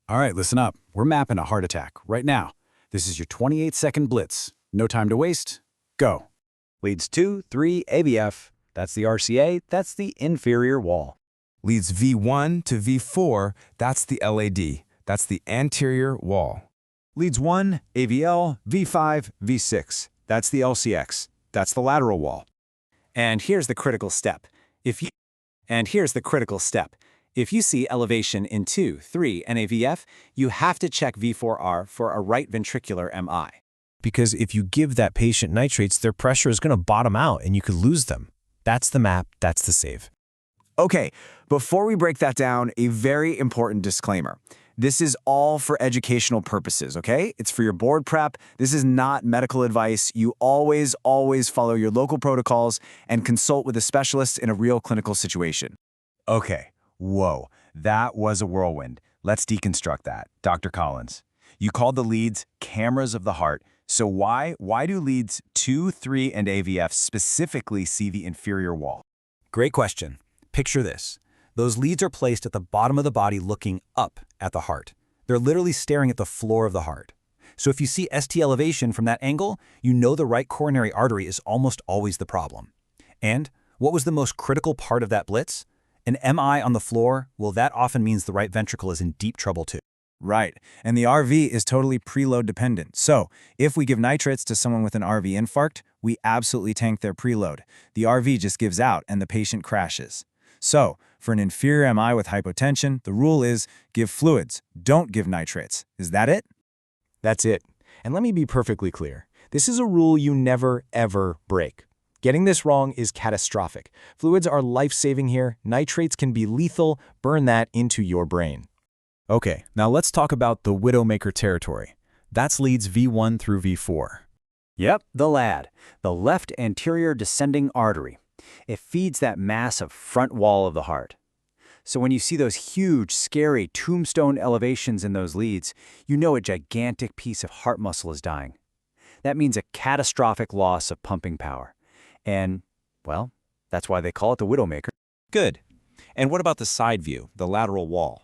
All right, listen up. We're mapping a heart attack right now. This is your 28-second blitz. No time to waste. Go. Leads 2, 3, AVF. That's the RCA. That's the inferior wall. Leads V1 to V4. That's the LAD. That's the anterior wall. Leads 1, AVL, V5, V6. That's the LCX. That's the lateral wall. And here's the critical step. If you see elevation in 2, 3, and AVF, you have to check V4R for a right ventricular MI. Because if you give that patient nitrates, their pressure is going to bottom out and you could lose them. That's the map, that's the save. Okay, before we break that down, a very important disclaimer. This is all for educational purposes, okay? It's for your board prep. This is not medical advice. You always follow your local protocols and consult with a specialist in a real clinical situation. Okay, whoa, that was a whirlwind. Let's deconstruct that. Dr. Collins, you called the leads cameras of the heart. So why do leads 2, 3, and AVF specifically see the inferior wall? Great question. Picture this. Those leads are placed at the bottom of the body looking up at the heart. They're literally staring at the floor of the heart. So if you see ST elevation from that angle, you know the right coronary artery is almost always the problem. And what was the most critical part of that blitz? An MI on the floor? Well, that often means the right ventricle is in deep trouble too. Right, and the RV is totally preload dependent. So, if we give nitrates to someone with an RV infarct, we absolutely tank their preload. The RV just gives out and the patient crashes. So, for an inferior MI with hypotension, the rule is give fluids, don't give nitrates. Is that it? That's it. And let me be perfectly clear. This is a rule you never, ever break. Getting this wrong is catastrophic. Fluids are life-saving here. Nitrates can be lethal. Burn that into your brain. Okay, now let's talk about the widowmaker territory. That's leads V1 through V4. Yep, the LAD, the left anterior descending artery. It feeds that massive front wall of the heart. So when you see those huge, scary tombstone elevations in those leads, you know a gigantic piece of heart muscle is dying. That means a catastrophic loss of pumping power. And, well, that's why they call it the widowmaker. Good. And what about the side view, the lateral wall?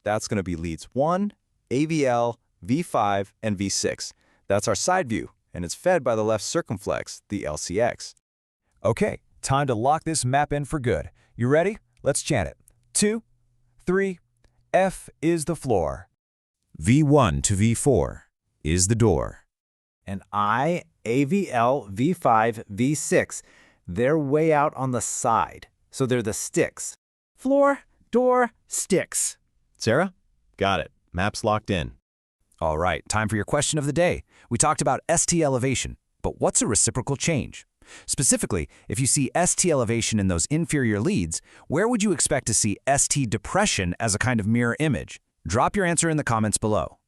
That's going to be leads 1, AVL, V5, and V6. That's our side view, and it's fed by the left circumflex, the LCX. Okay, time to lock this map in for good. You ready? Let's chant it. 2, 3, F is the floor. V1 to V4 is the door. And I, AVL, V5, V6, they're way out on the side. So they're the sticks. Floor, door, sticks. Sarah? Got it. Map's locked in. All right, time for your question of the day. We talked about ST elevation, but what's a reciprocal change? Specifically, if you see ST elevation in those inferior leads, where would you expect to see ST depression as a kind of mirror image? Drop your answer in the comments below.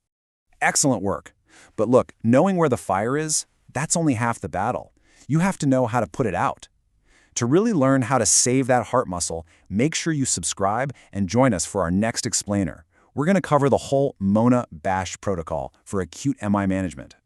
Excellent work. But look, knowing where the fire is, that's only half the battle. You have to know how to put it out. To really learn how to save that heart muscle, make sure you subscribe and join us for our next explainer. We're going to cover the whole Mona Bash protocol for acute MI management.